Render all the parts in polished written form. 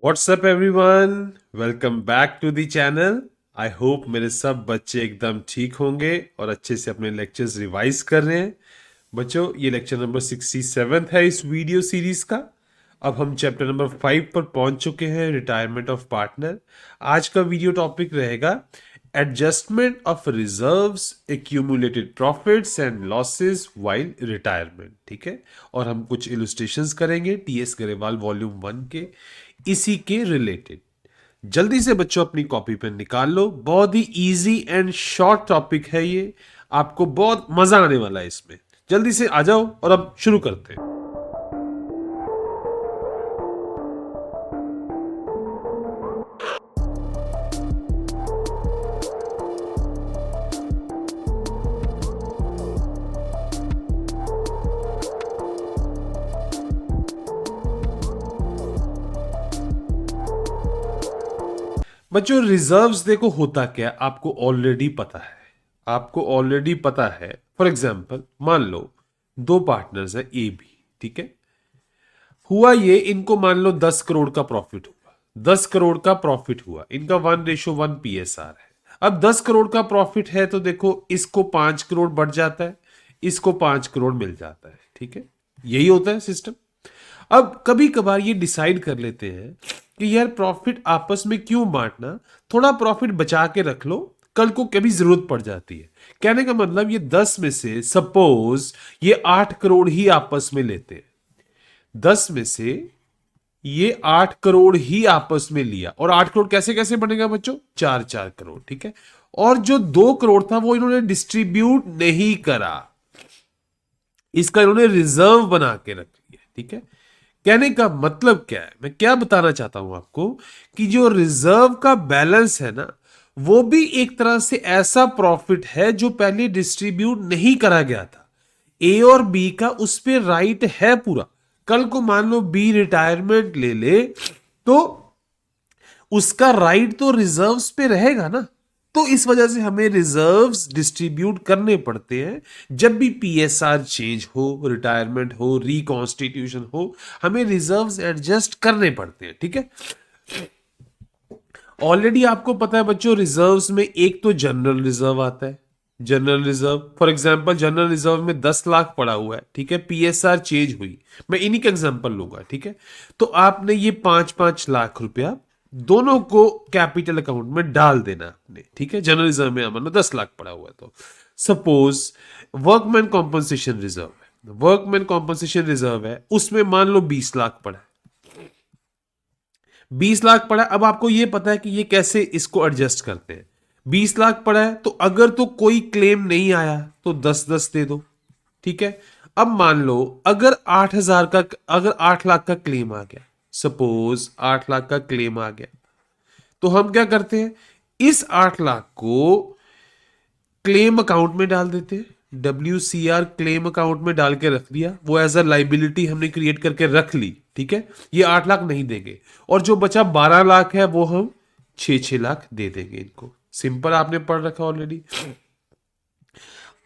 WhatsApp everyone, welcome back to the channel. I hope मेरे सब बच्चे एकदम ठीक होंगे और अच्छे से अपने लेक्चर्स रिवाइज कर रहे हैं। बच्चों, ये लेक्चर नंबर 67 है इस वीडियो सीरीज का। अब हम चैप्टर नंबर 5 पर पहुंच चुके हैं, रिटायरमेंट ऑफ पार्टनर। आज का वीडियो टॉपिक रहेगा adjustment of reserves, accumulated profits and losses while retirement. ठीक है, और हम कुछ इलस्ट्रेशंस करेंगे टीएस गरेवाल वॉल्यूम 1 के इसी के रिलेटेड। जल्दी से बच्चों अपनी कॉपी पेन निकाल लो। बहुत ही इजी एंड शॉर्ट टॉपिक है ये, आपको बहुत मजा आने वाला है इसमें। जल्दी से आ जाओ और अब शुरू करते हैं। बच्चों, रिजर्व्स देखो होता क्या है, आपको ऑलरेडी पता है। आपको ऑलरेडी पता है। फॉर एग्जाम्पल, मान लो दो पार्टनर्स है ए बी। ठीक है, हुआ ये, इनको मान लो 10 करोड़ का प्रॉफिट हुआ। 10 करोड़ का प्रॉफिट हुआ, इनका 1:1 पीएसआर है। अब 10 करोड़ का प्रॉफिट है तो देखो, इसको 5 करोड़ बढ़ जाता है, इसको 5 करोड़ मिल जाता है। ठीक है, यही होता है सिस्टम। अब कभी कभार ये डिसाइड कर लेते हैं कि यार प्रॉफिट आपस में क्यों बांटना, थोड़ा प्रॉफिट बचा के रख लो, कल को कभी जरूरत पड़ जाती है। कहने का मतलब, ये 10 में से सपोज ये 8 करोड़ ही आपस में लेते हैं। 10 में से ये 8 करोड़ ही आपस में लिया, और 8 करोड़ कैसे कैसे बनेगा बच्चों? 4-4 करोड़। ठीक है, और जो 2 करोड़ था वो इन्होंने डिस्ट्रीब्यूट नहीं करा, इसका इन्होंने रिजर्व बना के रख लिया। ठीक है, कहने का मतलब क्या है, मैं क्या बताना चाहता हूं आपको, कि जो रिजर्व का बैलेंस है ना, वो भी एक तरह से ऐसा प्रॉफिट है जो पहले डिस्ट्रीब्यूट नहीं करा गया था। ए और बी का उस पर राइट है पूरा। कल को मान लो बी रिटायरमेंट ले ले तो उसका राइट तो रिजर्व्स पे रहेगा ना। तो इस वजह से हमें रिजर्व्स डिस्ट्रीब्यूट करने पड़ते हैं। जब भी पीएसआर चेंज हो, रिटायरमेंट हो, रिकॉन्स्टिट्यूशन हो, हमें रिजर्व्स एडजस्ट करने पड़ते हैं। ठीक है, ऑलरेडी आपको पता है बच्चों, रिजर्व्स में एक तो जनरल रिजर्व आता है। General reserve, for example general reserve में 10 लाख पड़ा हुआ है। ठीक है, पीएसआर चेंज हुई, मैं इन्हीं का एग्जांपल लूंगा। ठीक है, तो आपने ये 5-5 लाख रुपया दोनों को कैपिटल अकाउंट में डाल देना आपने। ठीक है, जनरल रिजर्व में मान लो 10 लाख पड़ा हुआ है। तो सपोज वर्कमैन कॉम्पनसेशन रिजर्व है, वर्कमैन कॉम्पनसेशन रिजर्व है, उसमें मान लो 20 लाख पड़ा है। 20 लाख पड़ा है, अब आपको ये पता है कि ये कैसे इसको एडजस्ट करते हैं। 20 लाख पड़ा है तो अगर तो कोई क्लेम नहीं आया तो 10-10 दे दो। ठीक है, अब मान लो अगर 8,000 का, अगर 8 लाख का क्लेम आ गया, सपोज 8 लाख का क्लेम आ गया, तो हम क्या करते हैं, इस 8 लाख को क्लेम अकाउंट में डाल देते हैं। WCR क्लेम अकाउंट में डाल के रख दिया, वो एज अ लाइबिलिटी हमने क्रिएट करके रख ली। ठीक है, ये 8 लाख नहीं देंगे, और जो बचा 12 लाख है वो हम 6-6 लाख दे देंगे इनको। सिंपल, आपने पढ़ रखा ऑलरेडी।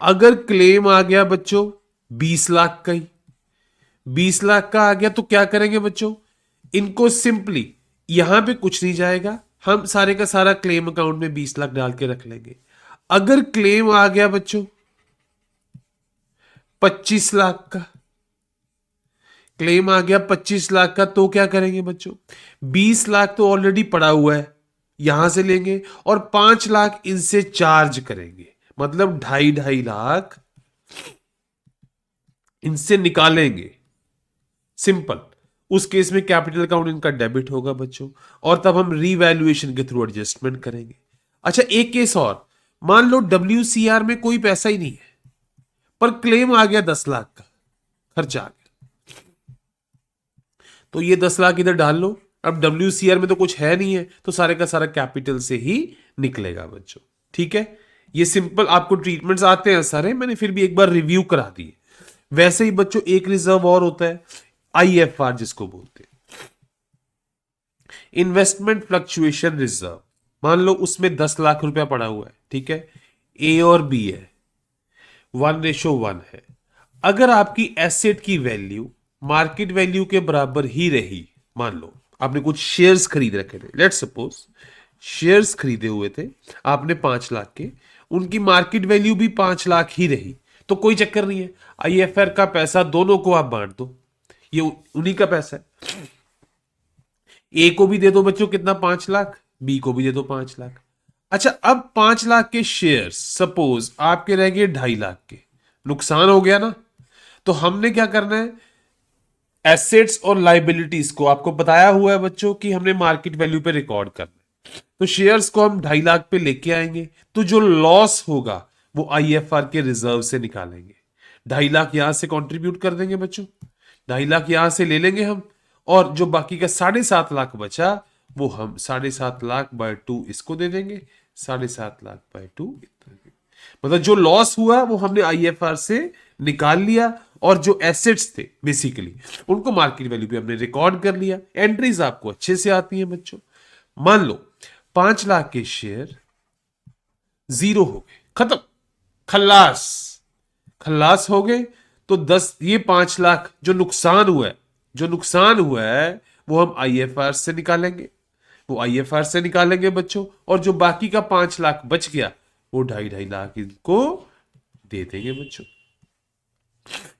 अगर क्लेम आ गया बच्चों 20 लाख का ही, 20 लाख का आ गया तो क्या करेंगे बच्चों, इनको सिंपली यहां पे कुछ नहीं जाएगा, हम सारे का सारा क्लेम अकाउंट में 20 लाख डाल के रख लेंगे। अगर क्लेम आ गया बच्चों 25 लाख का, क्लेम आ गया 25 लाख का, तो क्या करेंगे बच्चों, 20 लाख तो ऑलरेडी पड़ा हुआ है, यहां से लेंगे और 5 लाख इनसे चार्ज करेंगे, मतलब 2.5 लाख इनसे निकालेंगे। सिंपल, उस केस में कैपिटल अकाउंट इनका डेबिट होगा बच्चों, और तब हम रीवैल्यूएशन के थ्रू एडजस्टमेंट करेंगे। अच्छा, एक केस और, मान लो WCR में कोई पैसा ही नहीं है, पर क्लेम आ गया 10 लाख का, खर्चा आ गया, तो ये 10 लाख इधर डाल लो। अब WCR में तो कुछ है नहीं है, तो सारे का सारा कैपिटल से ही निकलेगा बच्चों। ठीक है, ये सिंपल, आपको ट्रीटमेंट्स आते हैं सारे, मैंने फिर भी एक बार रिव्यू करा दिए। वैसे ही बच्चों एक रिजर्व और होता है, IFR जिसको बोलते हैं, इन्वेस्टमेंट फ्लक्चुएशन रिजर्व। मान लो उसमें 10 लाख रुपया पड़ा हुआ है। ठीक है, ए और बी है, 1:1 है। अगर आपकी एसेट की वैल्यू मार्केट वैल्यू के बराबर ही रही, मान लो आपने कुछ शेयर्स खरीद रखे थे, लेट्स सपोज शेयर्स खरीदे हुए थे आपने 5 लाख के, उनकी मार्केट वैल्यू भी 5 लाख ही रही, तो कोई चक्कर नहीं है, आईएफआर का पैसा दोनों को आप बांट दो, ये उन्हीं का पैसा है। ए को भी दे दो बच्चों कितना, 5 लाख, बी को भी दे दो 5 लाख। अच्छा, अब 5 लाख के शेयर्स सपोज आपके रह गए 2.5 लाख के, नुकसान हो गया ना, तो हमने क्या करना है, एसेट्स और लाइबिलिटीज को आपको बताया हुआ है बच्चों कि हमने मार्केट वैल्यू पे रिकॉर्ड करना है, तो शेयर्स को हम 2.5 लाख पे लेके आएंगे, तो जो लॉस होगा वो आईएफआर के रिजर्व से निकालेंगे। 2.5 लाख यहां से कंट्रीब्यूट कर देंगे बच्चों, 2.5 लाख यहां से ले लेंगे हम, और जो बाकी का 7.5 लाख बचा वो हम 7.5 लाख/2 इसको दे देंगे, 7.5 लाख/2 मतलब जो लॉस हुआ वो हमने आईएफआर से निकाल लिया, और जो एसेट्स थे बेसिकली उनको मार्केट वैल्यू पे हमने रिकॉर्ड कर लिया। एंट्रीज आपको अच्छे से आती हैं बच्चों। मान लो 5 लाख के शेयर 0 हो गए, खत्म, खल्लास, खल्लास हो गए, तो 10 ये 5 लाख जो नुकसान हुआ है, जो नुकसान हुआ है वो हम आईएफआर से निकालेंगे, वो आईएफआर से निकालेंगे बच्चों, और जो बाकी का 5 लाख बच गया वो 2.5 लाख इनको दे देंगे बच्चों।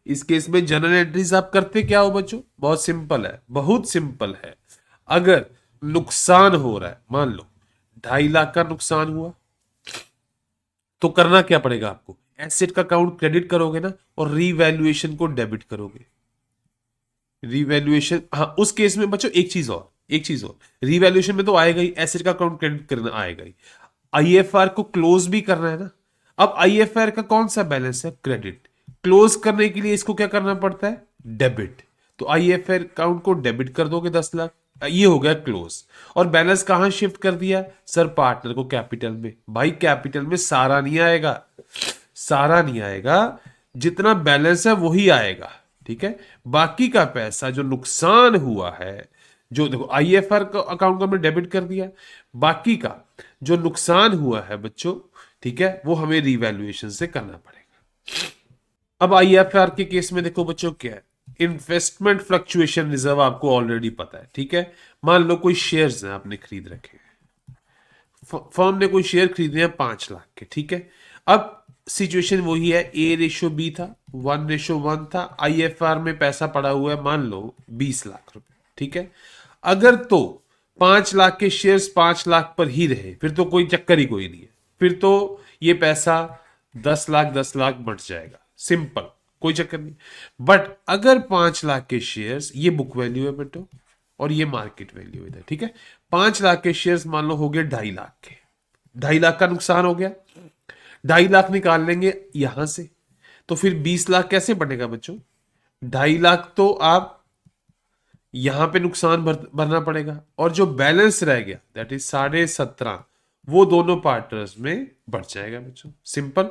इस केस में जनरल एंट्रीज आप करते क्या हो बच्चों, बहुत सिंपल है, बहुत सिंपल है। अगर नुकसान हो रहा है, मान लो 2.5 लाख का नुकसान हुआ, तो करना क्या पड़ेगा आपको, एसेट का अकाउंट क्रेडिट करोगे ना, और रीवैल्यूएशन को डेबिट करोगे। रीवैल्यूएशन, हाँ उस केस में बच्चों एक चीज और, एक चीज और, रीवैल्यूएशन में तो आएगा ही, एसेट का अकाउंट क्रेडिट करना आएगा ही, आईएफआर को क्लोज भी करना है ना। अब आईएफआर का कौन सा बैलेंस है, क्रेडिट, क्लोज करने के लिए इसको क्या करना पड़ता है, डेबिट, तो आईएफआर अकाउंट को डेबिट कर दोगे 10 लाख, ये हो गया क्लोज। और बैलेंस कहां शिफ्ट कर दिया सर, पार्टनर को कैपिटल में। भाई कैपिटल में सारा नहीं आएगा, सारा नहीं आएगा, जितना बैलेंस है वही आएगा, ठीक है। बाकी का पैसा जो नुकसान हुआ है, जो देखो आईएफआर का अकाउंट को हमने डेबिट कर दिया, बाकी का जो नुकसान हुआ है बच्चों, ठीक है, वो हमें रिवैल्यूएशन से करना पड़ेगा। अब आईएफआर के केस में देखो बच्चों क्या है, इन्वेस्टमेंट फ्लक्चुएशन रिजर्व आपको ऑलरेडी पता है, ठीक है। मान लो कोई शेयर्स हैं आपने खरीद रखे हैं, फर्म ने कोई शेयर खरीदे हैं 5 लाख के, ठीक है। अब सिचुएशन वही है, A/B था, 1/1 था, आईएफआर में पैसा पड़ा हुआ है मान लो 20 लाख रुपए, ठीक है। अगर तो 5 लाख के शेयर्स 5 लाख पर ही रहे, फिर तो कोई चक्कर ही कोई नहीं है, फिर तो ये पैसा 10 लाख 10 लाख बढ़ जाएगा, सिंपल, कोई चक्कर नहीं। बट अगर 5 लाख के शेयर्स, ये बुक वैल्यू है बेटो और ये मार्केट वैल्यू है, ठीक है। 5 लाख के शेयर्स मान लो हो गए 2.5 लाख के, 2.5 लाख का नुकसान हो गया, 2.5 लाख निकाल लेंगे यहां से, तो फिर 20 लाख कैसे बनेगा बच्चों, 2.5 लाख तो आप यहां पे नुकसान भरना पड़ेगा, और जो बैलेंस रह गया दैट इज 17.5, वो दोनों पार्टनर्स में बढ़ जाएगा बच्चों, सिंपल।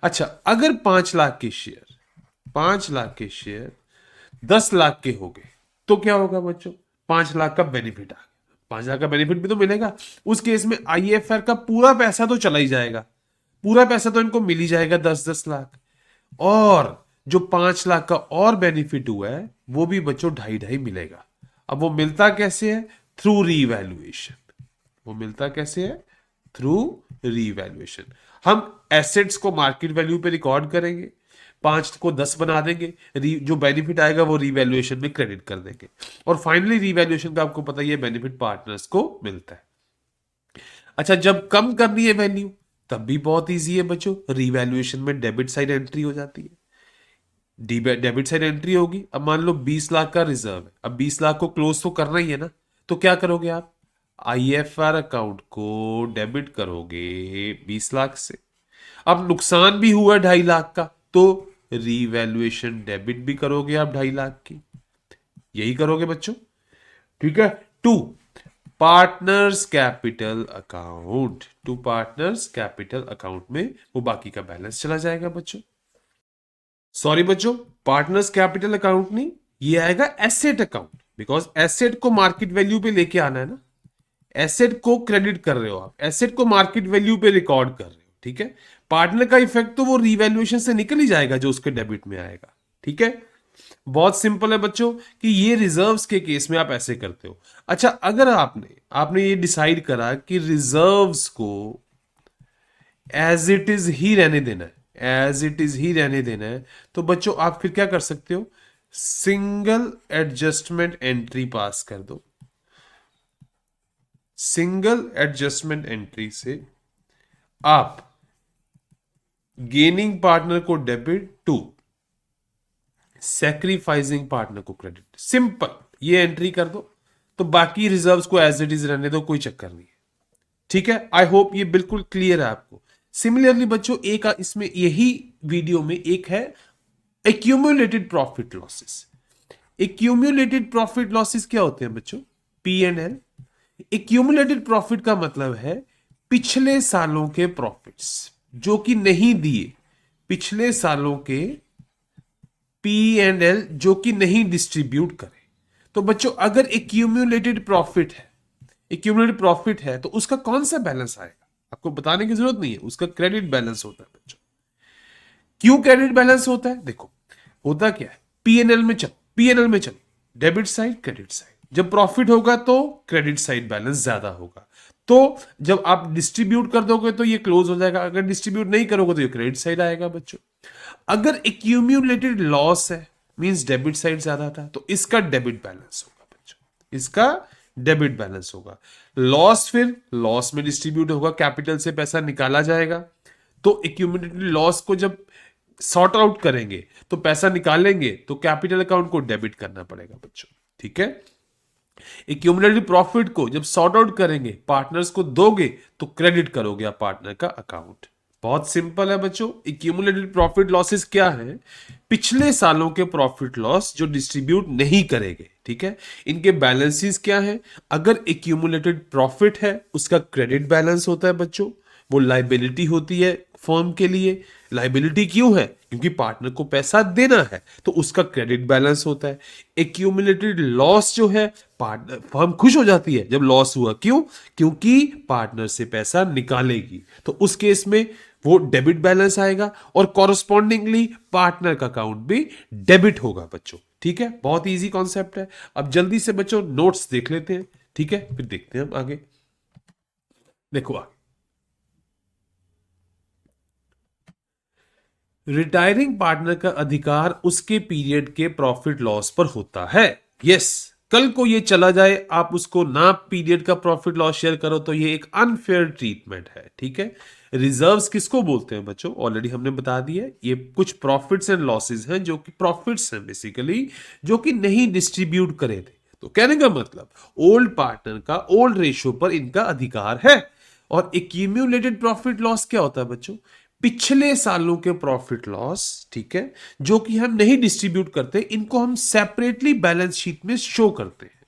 अच्छा, अगर 5 लाख के शेयर, 5 लाख के शेयर 10 लाख के हो गए, तो क्या होगा बच्चों, 5 लाख का बेनिफिट आ गया, 5 लाख का बेनिफिट भी तो मिलेगा। उस केस में आईएफआर का पूरा पैसा तो चला ही जाएगा, पूरा पैसा तो इनको मिल ही जाएगा 10-10 लाख, और जो 5 लाख का और बेनिफिट हुआ है वो भी बच्चों 2.5 मिलेगा। अब वो मिलता कैसे है, थ्रू रीवैल्यूएशन, वो मिलता कैसे है, थ्रू रीवैल्यूएशन। हम एसेट्स को मार्केट वैल्यू पे रिकॉर्ड करेंगे, 5 को 10 बना देंगे, जो बेनिफिट आएगा वो रीवैल्यूएशन में क्रेडिट कर देंगे, और फाइनली रीवैल्यूएशन का आपको पता ही है बेनिफिट पार्टनर्स को मिलता है। अच्छा, जब कम करनी है वैल्यू तब भी बहुत इजी है बच्चों, रीवैल्यूएशन में डेबिट साइड एंट्री हो जाती है, डेबिट साइड एंट्री होगी। अब मान लो 20 लाख का रिजर्व है, अब 20 लाख को क्लोज तो करना ही है ना, तो क्या करोगे आप, आईएफआर अकाउंट को डेबिट करोगे 20 लाख से। अब नुकसान भी हुआ 2.5 लाख का, तो रीवैल्यूएशन डेबिट भी करोगे आप 2.5 लाख की, यही करोगे बच्चों, ठीक है। To partners capital account, to partners capital account में वो बाकी का बैलेंस चला जाएगा बच्चों। सॉरी बच्चों, पार्टनर्स कैपिटल अकाउंट नहीं, ये आएगा एसेट अकाउंट, बिकॉज एसेट को मार्केट वैल्यू पे लेके आना है ना, एसेट को क्रेडिट कर रहे हो आप, एसेट को मार्केट वैल्यू पे रिकॉर्ड कर रहे हो, ठीक है। पार्टनर का इफेक्ट तो वो रीवैल्यूएशन से निकल ही जाएगा जो उसके डेबिट में आएगा, ठीक है। बहुत सिंपल है बच्चों कि ये रिजर्व्स के केस में आप ऐसे करते हो। अच्छा, अगर आपने ये डिसाइड करा कि रिजर्व्स को एज इट इज ही रहने देना है, एज इट इज ही रहने देना है, तो बच्चों आप फिर क्या कर सकते हो, सिंगल एडजस्टमेंट एंट्री पास कर दो। सिंगल एडजस्टमेंट एंट्री से आप गेनिंग पार्टनर को डेबिट टू सैक्रिफाइसिंग पार्टनर को क्रेडिट, सिंपल ये एंट्री कर दो, तो बाकी रिजर्व्स को एज इट इज रहने दो, कोई चक्कर नहीं है। ठीक है, आई होप ये बिल्कुल क्लियर है आपको। सिमिलरली बच्चों एक इसमें यही वीडियो में एक है accumulated profit losses. Accumulated profit losses क्या होते हैं बच्चों, P and L. Accumulated profit का मतलब है पिछले सालों के प्रॉफिट्स जो कि नहीं दिए, पिछले सालों के पी एंड एल जो कि नहीं डिस्ट्रीब्यूट करे। तो बच्चों अगर एक्यूमुलेटेड प्रॉफिट है, एक्यूमुलेटेड प्रॉफिट है तो उसका कौन सा बैलेंस आएगा, आपको बताने की जरूरत नहीं है, उसका क्रेडिट बैलेंस होता है बच्चों। क्यों क्रेडिट बैलेंस होता है, देखो होता क्या है, पीएनएल में चलो, पीएनएल में चलो, डेबिट साइड क्रेडिट साइड, जब प्रॉफिट होगा तो क्रेडिट साइड बैलेंस ज्यादा होगा, तो जब आप डिस्ट्रीब्यूट कर दोगे तो ये क्लोज हो जाएगा, अगर डिस्ट्रीब्यूट नहीं करोगे तो ये क्रेडिट साइड आएगा बच्चों। अगर एक्यूमुलेटेड लॉस है मींस डेबिट साइड ज्यादा था, तो इसका डेबिट बैलेंस होगा बच्चों, इसका डेबिट बैलेंस होगा। लॉस फिर लॉस में डिस्ट्रीब्यूट होगा, कैपिटल से पैसा निकाला जाएगा, तो एक्यूमुलेटेड लॉस को जब सॉर्ट आउट करेंगे तो पैसा निकालेंगे तो कैपिटल अकाउंट को डेबिट करना पड़ेगा बच्चों। ठीक है, एक्यूमुलेटेड प्रॉफिट को जब सॉर्ट आउट करेंगे, पार्टनर्स को दोगे तो क्रेडिट करोगे आप पार्टनर का अकाउंट। बहुत सिंपल है बच्चों। एक्यूमुलेटेड प्रॉफिट लॉसेस क्या है, पिछले सालों के प्रॉफिट लॉस जो डिस्ट्रीब्यूट नहीं करेंगे। ठीक है, इनके बैलेंसेस क्या है, अगर एक्यूमुलेटेड प्रॉफिट है उसका क्रेडिट बैलेंस होता है बच्चों, वो लाइबिलिटी होती है फर्म के लिए। लाइबिलिटी क्यों है, क्योंकि पार्टनर को पैसा देना है, तो उसका क्रेडिट बैलेंस होता है। एक्यूमुलेटेड लॉस जो है, पार्टनर फर्म खुश हो जाती है जब लॉस हुआ, क्यों, क्योंकि पार्टनर से पैसा निकालेगी, तो उस केस में वो डेबिट बैलेंस आएगा और कॉरस्पॉन्डिंगली पार्टनर का अकाउंट भी डेबिट होगा बच्चों। ठीक है, बहुत इजी कॉन्सेप्ट है। अब जल्दी से बच्चों नोट्स देख लेते हैं, ठीक है, फिर देखते हैं हम आगे। देखो आगे, रिटायरिंग पार्टनर का अधिकार उसके पीरियड के प्रॉफिट लॉस पर होता है। यस, कल को ये चला जाए, आप उसको ना पीरियड का प्रॉफिट लॉस शेयर करो तो ये एक अनफेयर ट्रीटमेंट है। ठीक है, रिजर्व्स किसको बोलते हैं बच्चों, ऑलरेडी हमने बता दिया, ये कुछ प्रॉफिट्स एंड लॉसेस हैं जो कि प्रॉफिट्स हैं बेसिकली, जो कि नहीं डिस्ट्रीब्यूट करे थे। तो कहने का मतलब ओल्ड पार्टनर का ओल्ड रेशियो पर इनका अधिकार है। और एक्यूमुलेटेड प्रॉफिट लॉस क्या होता है बच्चों, पिछले सालों के प्रॉफिट लॉस, ठीक है, जो कि हम नहीं डिस्ट्रीब्यूट करते, इनको हम सेपरेटली बैलेंस शीट में शो करते हैं,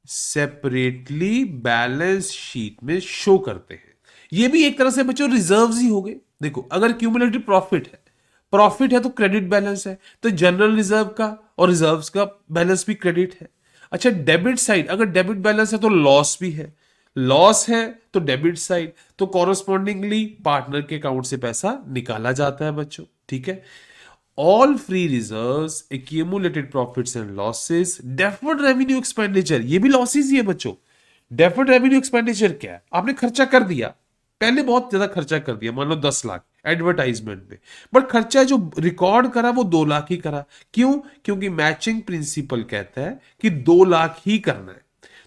सेपरेटली बैलेंस शीट में शो करते हैं। ये भी एक तरह से बच्चों रिजर्व्स ही हो गए। देखो अगर क्यूमुलेटिव प्रॉफिट है तो क्रेडिट बैलेंस है, तो जनरल रिजर्व का और रिजर्व्स का बैलेंस भी क्रेडिट है। अच्छा, डेबिट साइड, अगर डेबिट बैलेंस है तो लॉस भी है, लॉस है तो डेबिट साइड, तो कॉरस्पॉन्डिंगली पार्टनर के अकाउंट से पैसा निकाला जाता है बच्चों। ठीक है, all free reserves, accumulated profits and losses, deferred revenue expenditure, ये भी लॉसेस ही है बच्चों। डेफर्ड रेवेन्यू एक्सपेंडिचर क्या है, आपने खर्चा कर दिया, पहले बहुत ज्यादा खर्चा कर दिया, मान लो 10 लाख एडवर्टाइजमेंट में, बट खर्चा जो रिकॉर्ड करा वो 2 लाख ही करा। क्यों, क्योंकि मैचिंग प्रिंसिपल कहता है कि 2 लाख ही करना है,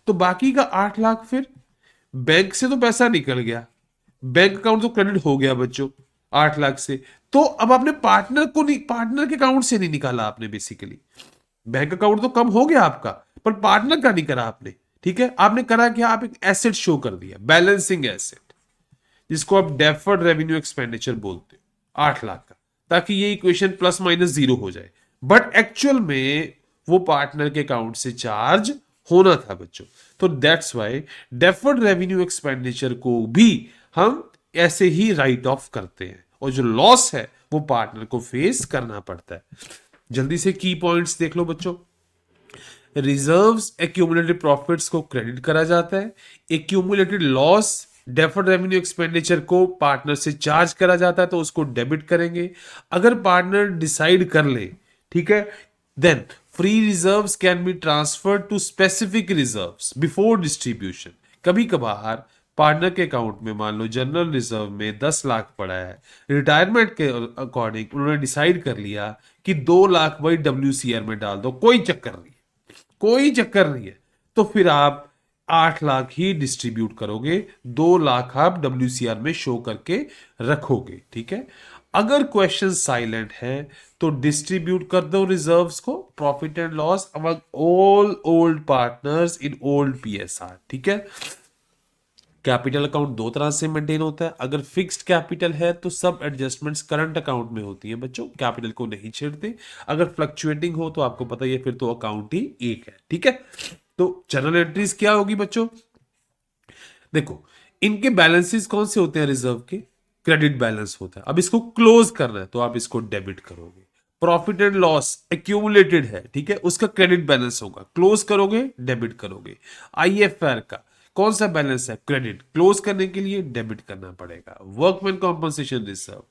तो बाकी का 8 लाख फिर बैंक से तो पैसा निकल गया, बैंक अकाउंट तो क्रेडिट हो गया बच्चों 8 लाख से, तो अब आपने पार्टनर को नहीं, पार्टनर के अकाउंट से नहीं निकाला आपने, बेसिकली बैंक अकाउंट तो कम हो गया आपका, पर पार्टनर का नहीं करा आपने। ठीक है, आपने करा क्या, आप एक एसेट शो कर दिया, बैलेंसिंग एसेट, जिसको आप डेफर्ड रेवेन्यू एक्सपेंडिचर बोलते हो, 8 लाख का, ताकि ये इक्वेशन प्लस माइनस 0 हो जाए, बट एक्चुअल में वो पार्टनर के अकाउंट से चार्ज होना था बच्चों। तो that's why deferred revenue expenditure को भी हम ऐसे ही राइट ऑफ करते हैं, और जो लॉस है वो पार्टनर को फेस करना पड़ता है। जल्दी से की पॉइंट्स देख लो बच्चों। रिजर्व्स, एक्यूमुलेटेड प्रॉफिट्स को क्रेडिट करा जाता है, accumulated loss, deferred revenue expenditure को पार्टनर से चार्ज करा जाता है तो उसको डेबिट करेंगे। अगर पार्टनर डिसाइड कर ले, ठीक है, then free reserves can be transferred to specific reserves before distribution. कभी कभार पार्टनर के अकाउंट में मान लो जनरल रिजर्व में 10 लाख पड़ा है, रिटायरमेंट के अकॉर्डिंग उन्होंने डिसाइड कर लिया कि 2 लाख वही WCR में डाल दो, कोई चक्कर नहीं है, कोई चक्कर नहीं है, तो फिर आप 8 लाख ही डिस्ट्रीब्यूट करोगे, 2 लाख आप WCR में शो करके रखोगे। ठीक है, अगर क्वेश्चन साइलेंट है तो डिस्ट्रीब्यूट कर दो रिजर्व्स को, profit and loss among all old partners in old PSR। ठीक है, कैपिटल अकाउंट दो तरह से मेंटेन होता है। अगर फिक्स्ड कैपिटल है तो सब एडजस्टमेंट्स करंट अकाउंट में होती हैं बच्चों, कैपिटल को नहीं छेड़ते। अगर फ्लक्चुएटिंग हो तो आपको पता ही है, फिर तो अकाउंट ही एक है। ठीक है, तो जनरल एंट्रीज क्या होगी बच्चों, देखो इनके बैलेंसेस कौन से होते हैं रिजर्व के, क्रेडिट बैलेंस होता है। अब इसको क्लोज करना है तो आप इसको डेबिट करोगे। प्रॉफिट एंड लॉस एक्यूमुलेटेड है, ठीक है, उसका क्रेडिट बैलेंस होगा, क्लोज करोगे डेबिट करोगे। IFR का कौन सा बैलेंस है, क्रेडिट, क्लोज करने के लिए डेबिट करना पड़ेगा। वर्कमैन कॉम्पनसेशन रिजर्व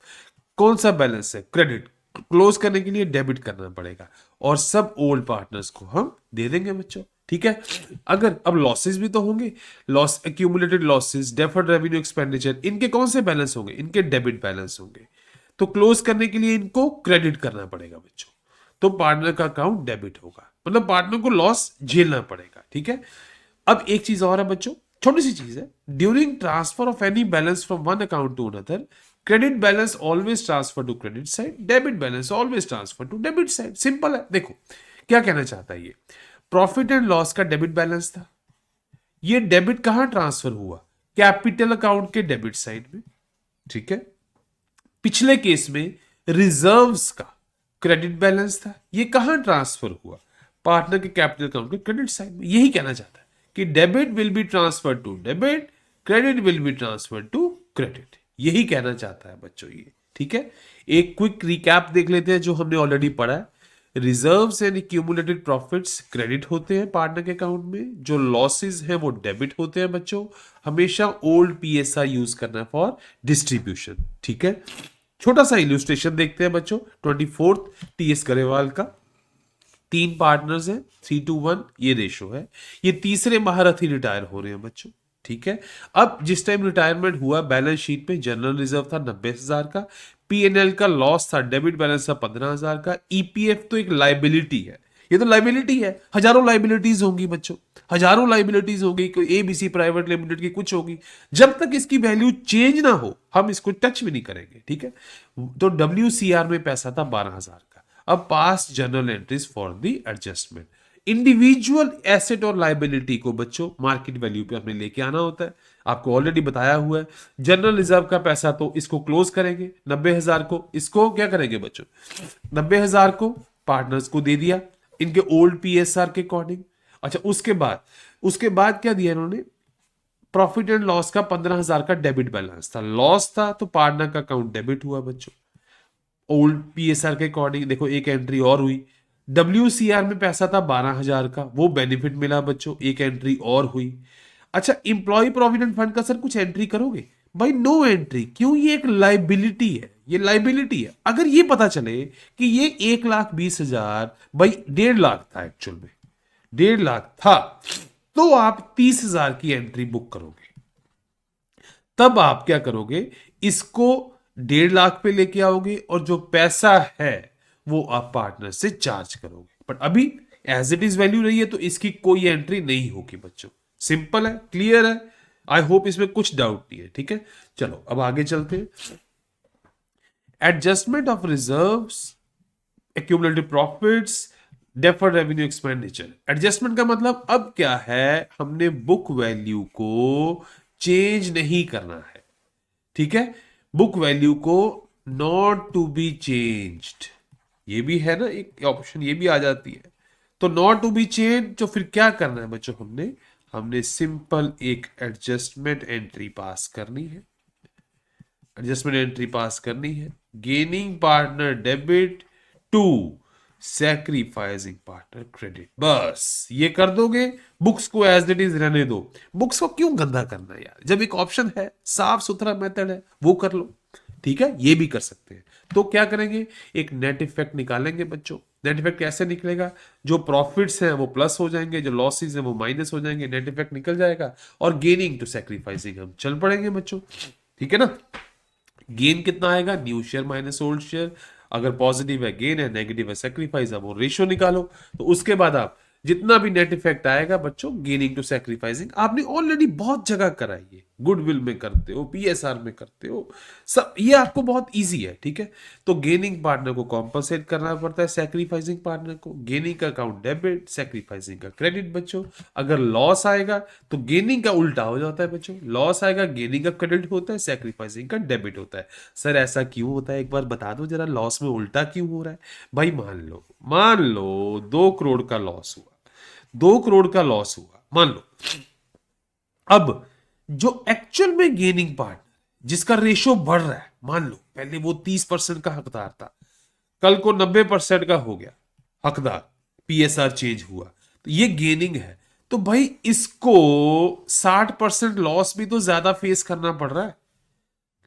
कौन सा बैलेंस है, क्रेडिट, क्लोज करने के लिए डेबिट करना पड़ेगा। और सब ओल्ड पार्टनर्स को हम दे देंगे बच्चों। ठीक है, अगर अब लॉसेस भी तो होंगे, loss, accumulated losses, deferred revenue expenditure, इनके कौन से बैलेंस होंगे, इनके डेबिट बैलेंस होंगे। तो क्लोज करने के लिए इनको क्रेडिट करना पड़ेगा बच्चों, तो पार्टनर का अकाउंट डेबिट होगा, मतलब पार्टनर को लॉस झेलना पड़ेगा। ठीक है, अब एक चीज और है बच्चों, छोटी सी चीज है, during transfer of any balance from one account to another, credit balance always transfer to credit side, debit balance always transfer to debit side. Simple है। देखो क्या कहना चाहता है ये, प्रॉफिट एंड लॉस का डेबिट बैलेंस था, ये डेबिट कहां ट्रांसफर हुआ, कैपिटल अकाउंट के डेबिट साइड में। ठीक है, पिछले केस में रिजर्व्स का क्रेडिट बैलेंस था, ये कहां ट्रांसफर हुआ, पार्टनर के कैपिटल अकाउंट के क्रेडिट साइड में। यही कहना चाहता है कि debit will be transfer to debit, credit will be transfer to credit, यही कहना चाहता है बच्चों ये। ठीक है, एक क्विक रिकैप देख लेते हैं जो हमने ऑलरेडी पढ़ा है। Reserves and accumulated profits credit होते हैं पार्टनर के अकाउंट में, जो लॉसेस हैं वो डेबिट होते हैं बच्चों। हमेशा ओल्ड PSR यूज करना फॉर डिस्ट्रीब्यूशन। ठीक है, छोटा सा इल्यूस्ट्रेशन देखते हैं बच्चों, 24th TS गरेवाल का, 3 पार्टनर्स हैं, 3:1 ये रेशो है, ये तीसरे महारथी रिटायर हो रहे हैं बच्चों। ठीक है, अब जिस टाइम रिटायरमेंट हुआ बैलेंस शीट पे जनरल रिजर्व था 90,000 का, PNL का लॉस था, डेबिट बैलेंस था 15,000 का, EPF तो एक लाइबिलिटी है, ये तो लाइबिलिटी है, हजारों लाइबिलिटीज होंगी बच्चों, हजारों लाइबिलिटीज होगी, कोई ABC प्राइवेट लिमिटेड की कुछ होगी, जब तक इसकी वैल्यू चेंज ना हो हम इसको टच भी नहीं करेंगे। ठीक है, तो WCR में पैसा था 12,000 का। अब pass general entries for the adjustment, individual asset और लाइबिलिटी को बच्चों मार्केट वैल्यू पे हमें लेके आना होता है, आपको ऑलरेडी बताया हुआ है। जनरल रिजर्व का पैसा तो इसको क्लोज करेंगे, 90,000 को, इसको क्या करेंगे बच्चों, 90,000 को पार्टनर्स को दे दिया इनके ओल्ड PSR के अकॉर्डिंग। अच्छा, उसके बाद क्या दिया इन्होंने, प्रॉफिट एंड लॉस का 15,000 का डेबिट बैलेंस था, लॉस था तो पार्टनर का अकाउंट डेबिट हुआ बच्चों ओल्ड PSR के अकॉर्डिंग। देखो एक एंट्री और हुई, WCR में पैसा था 12,000 का, वो बेनिफिट मिला बच्चों, एक एंट्री और हुई। अच्छा, इंप्लॉय प्रोविडेंट फंड का सर कुछ एंट्री करोगे, भाई नो एंट्री, क्यों, ये एक लाइबिलिटी है, ये लाइबिलिटी है। अगर ये पता चले कि ये 1,20,000 भाई 1.5 लाख था, एक्चुअल में 1.5 लाख था, तो आप 30,000 की एंट्री बुक करोगे। तब आप क्या करोगे, इसको 1.5 लाख पे लेके आओगे और जो पैसा है वो आप पार्टनर से चार्ज करोगे। बट अभी एज इट इज वैल्यू रही है तो इसकी कोई एंट्री नहीं होगी बच्चों। सिंपल है, क्लियर है, आई होप इसमें कुछ डाउट नहीं है। ठीक है, चलो अब आगे चलते हैं। Adjustment of reserves, accumulated profits, deferred revenue expenditure. Adjustment का मतलब अब क्या है, हमने बुक वैल्यू को चेंज नहीं करना है। ठीक है, बुक वैल्यू को नॉट टू बी चेंज्ड, ये भी है ना एक ऑप्शन, ये भी आ जाती है। तो नॉट टू बी चेंज, तो फिर क्या करना है बच्चों, हमने सिंपल एक एडजस्टमेंट एंट्री पास करनी है, एडजस्टमेंट एंट्री पास करनी है, gaining partner debit to sacrificing partner credit, बस ये कर दोगे, बुक्स को एज इट इज रहने दो। बुक्स को क्यों गंदा करना है यार, जब एक ऑप्शन है, साफ सुथरा मेथड है, वो कर लो। ठीक है, ये भी कर सकते हैं। तो क्या करेंगे, एक नेट इफेक्ट निकालेंगे बच्चों, नेट इफेक्ट कैसे निकलेगा? जो प्रॉफिट्स हैं वो प्लस हो जाएंगे, जो लॉसेस हैं वो माइनस हो जाएंगे, नेट इफेक्ट निकल जाएगा और गेनिंग टू सैक्रिफाइसिंग हम चल पड़ेंगे बच्चों। ठीक है ना? गेन कितना आएगा? New share minus old share. अगर पॉजिटिव है गेन है, नेगेटिव है सैक्रिफाइस, अब वो रेशियो निकालो। तो उसके बाद आप जितना भी नेट इफेक्ट आएगा बच्चों गेनिंग टू सैक्रिफाइसिंग आपने ऑलरेडी बहुत जगह कराई है, गुडविल में करते हो, पीएसआर में करते हो, सब ये आपको बहुत इजी है। ठीक है? तो गेनिंग पार्टनर को कॉम्पनसेट करना पड़ता है सैक्रिफाइसिंग पार्टनर को। गेनिंग का अकाउंट डेबिट, सैक्रिफाइसिंग का क्रेडिट बच्चों। अगर लॉस आएगा तो गेनिंग का उल्टा हो जाता है बच्चों, लॉस आएगा गेनिंग का क्रेडिट होता है, सैक्रिफाइसिंग का डेबिट होता है। सर ऐसा क्यों होता है, एक बार बता दो जरा, लॉस में उल्टा क्यों हो रहा है? भाई मान लो 2 करोड़ का लॉस हुआ, 2 करोड़ का लॉस हुआ मान लो। अब जो एक्चुअल में गेनिंग पार्ट जिसका रेशो बढ़ रहा है, मान लो पहले वो 30% का हकदार था, कल को 90% का हो गया हकदार, पीएसआर चेंज हुआ, तो ये गेनिंग है। तो भाई इसको 60% लॉस भी तो ज्यादा फेस करना पड़ रहा है,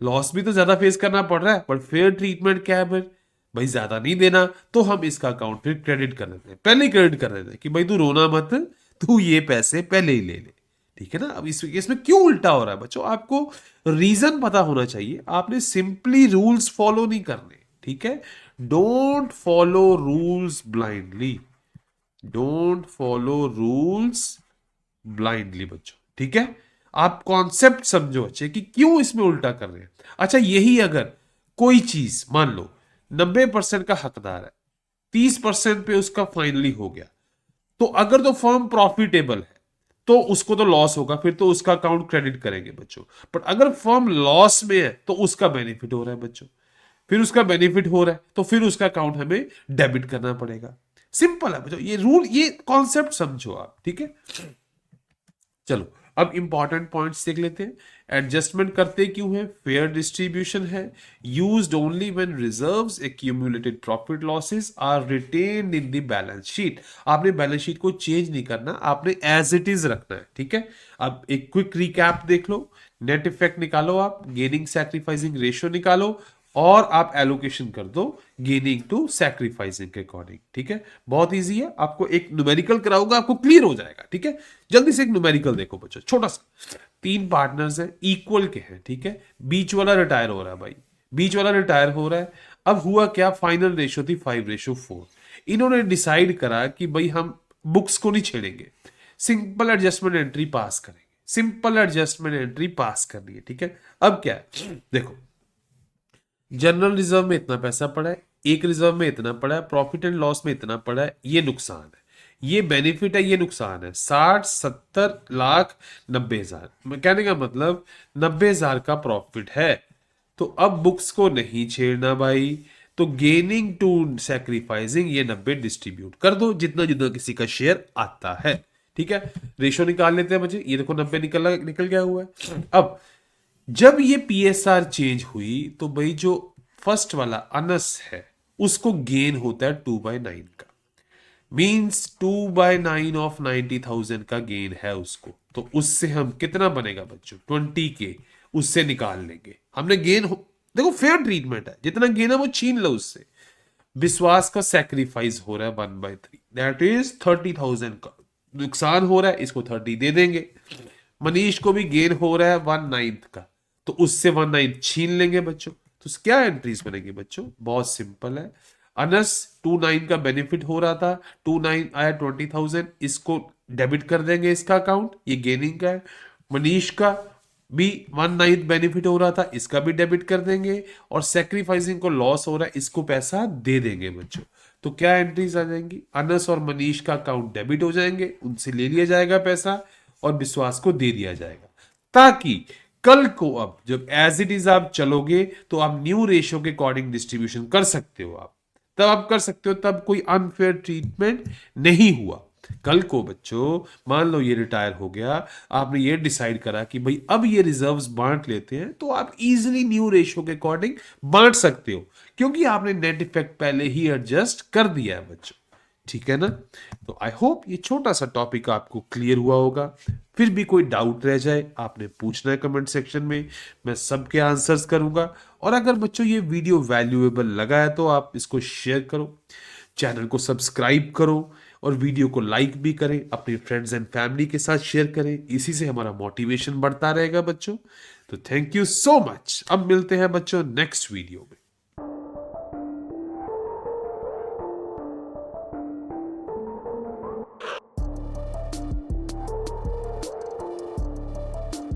लॉस भी तो ज्यादा फेस करना पड़ रहा है, पर फेयर ट्रीटमेंट क्या है फिर? भाई ज्यादा नहीं देना, तो हम इसका अकाउंट फिर क्रेडिट कर देते हैं, पहले ही क्रेडिट कर देते हैं कि भाई तू रोना मत, तू ये पैसे पहले ही ले ले। ठीक है ना? अब इस केस में क्यों उल्टा हो रहा है बच्चों, आपको रीजन पता होना चाहिए, आपने सिंपली रूल्स फॉलो नहीं करने। ठीक है? Don't follow rules blindly, don't follow rules blindly बच्चों। ठीक है? आप कॉन्सेप्ट समझो अच्छे कि क्यों इसमें उल्टा कर रहे हैं। अच्छा, यही अगर कोई चीज मान लो 90% का हकदार है, 30% पे उसका फाइनली हो गया, तो अगर तो फर्म प्रॉफिटेबल है तो उसको तो लॉस होगा, फिर तो उसका अकाउंट क्रेडिट करेंगे बच्चों। बट अगर फर्म लॉस में है तो उसका बेनिफिट हो रहा है बच्चों, फिर उसका बेनिफिट हो रहा है तो फिर उसका अकाउंट हमें डेबिट करना पड़ेगा। सिंपल है बच्चों, ये रूल, ये कॉन्सेप्ट समझो आप। ठीक है? चलो अब इंपॉर्टेंट पॉइंट्स देख लेते हैं। एडजस्टमेंट करते क्यों है? फेयर डिस्ट्रीब्यूशन है, used only when reserves, accumulated profit losses are retained in the balance sheet. आपने बैलेंस शीट को चेंज नहीं करना, आपने एज इट इज रखना है। ठीक है? अब एक क्विक रिकैप देख लो, नेट इफेक्ट निकालो, आप गेनिंग सैक्रिफाइसिंग रेशियो निकालो और आप एलोकेशन कर दो गेनिंग टू सैक्रिफाइसिंग के अकॉर्डिंग। ठीक है? बहुत इजी है, आपको एक न्यूमेरिकल कराऊंगा, आपको क्लियर हो जाएगा। ठीक है? जल्दी से एक न्यूमेरिकल देखो बच्चों, छोटा सा। 3 पार्टनर्स हैं, इक्वल के हैं। ठीक है? बीच वाला रिटायर हो रहा है भाई, बीच वाला रिटायर हो रहा है। अब हुआ क्या, फाइनल रेशो थी 5:4। इन्होंने डिसाइड करा कि भाई हम बुक्स को नहीं छेड़ेंगे, सिंपल एडजस्टमेंट एंट्री पास करेंगे, सिंपल एडजस्टमेंट एंट्री पास करनी है। ठीक है? अब क्या है देखो, जनरल रिजर्व में इतना पैसा पड़ा है, एक रिजर्व में इतना पड़ा है, प्रॉफिट एंड लॉस में इतना पड़ा है, ये नुकसान है, ये बेनिफिट है, ये नुकसान है। 60, 70 लाख, 90,000, कहने का मतलब 90,000 का प्रॉफिट है। तो अब बुक्स को नहीं छेड़ना भाई, तो गेनिंग टू सैक्रिफाइसिंग ये 90 डिस्ट्रीब्यूट कर दो जितना जितना किसी का शेयर आता है। ठीक है? रेशो निकाल लेते हैं बच्चे, ये देखो 90 निकल गया हुआ है। अब जब ये पीएसआर चेंज हुई तो भाई जो फर्स्ट वाला अनस है उसको गेन होता है 2/9 का, मींस 2/9 ऑफ 90,000 का गेन है उसको। तो उससे हम कितना बनेगा बच्चों, 20K उससे निकाल लेंगे। हमने गेन देखो फेयर ट्रीटमेंट है, जितना गेन है वो छीन लो उससे। विश्वास का सैक्रिफाइस हो रहा है 1/3, दैट इज 30,000 का नुकसान हो रहा है, इसको 30 दे देंगे। मनीष को भी गेन हो रहा है 1/9 का, तो उससे 1/9 छीन लेंगे बच्चों। तो क्या एंट्रीज बनेगी बच्चों, बहुत सिंपल है। अनस 2/9 का बेनिफिट हो रहा था, 2/9 आया 20,000, इसको डेबिट कर देंगे इसका अकाउंट, ये गेनिंग का है। मनीष का भी 1/9 बेनिफिट हो रहा था, इसका भी डेबिट कर देंगे। और सेक्रीफाइसिंग को लॉस हो रहा है, इसको पैसा दे देंगे बच्चों। तो क्या एंट्रीज आ जाएंगी, अनस और मनीष का अकाउंट डेबिट हो जाएंगे, उनसे ले लिया जाएगा पैसा और विश्वास को दे दिया जाएगा, ताकि कल को अब जब एज इट इज आप चलोगे तो आप न्यू रेशियो के अकॉर्डिंग डिस्ट्रीब्यूशन कर सकते हो। आप तब आप कर सकते हो, तब कोई अनफेयर ट्रीटमेंट नहीं हुआ। कल को बच्चों मान लो ये रिटायर हो गया, आपने ये डिसाइड करा कि भाई अब ये रिजर्व्स बांट लेते हैं, तो आप इजीली न्यू रेशियो के अकॉर्डिंग बांट सकते हो, क्योंकि आपने नेट इफेक्ट पहले ही एडजस्ट कर दिया है बच्चों। ठीक है ना? तो आई होप ये छोटा सा टॉपिक आपको क्लियर हुआ होगा। फिर भी कोई डाउट रह जाए आपने पूछना है कमेंट सेक्शन में, मैं सबके आंसर्स करूंगा। और अगर बच्चों ये वीडियो वैल्यूएबल लगा है तो आप इसको शेयर करो, चैनल को सब्सक्राइब करो और वीडियो को लाइक भी करें, अपने फ्रेंड्स एंड फैमिली के साथ शेयर करें, इसी से हमारा मोटिवेशन बढ़ता रहेगा बच्चों। तो थैंक यू सो मच। अब मिलते हैं बच्चों नेक्स्ट वीडियो में।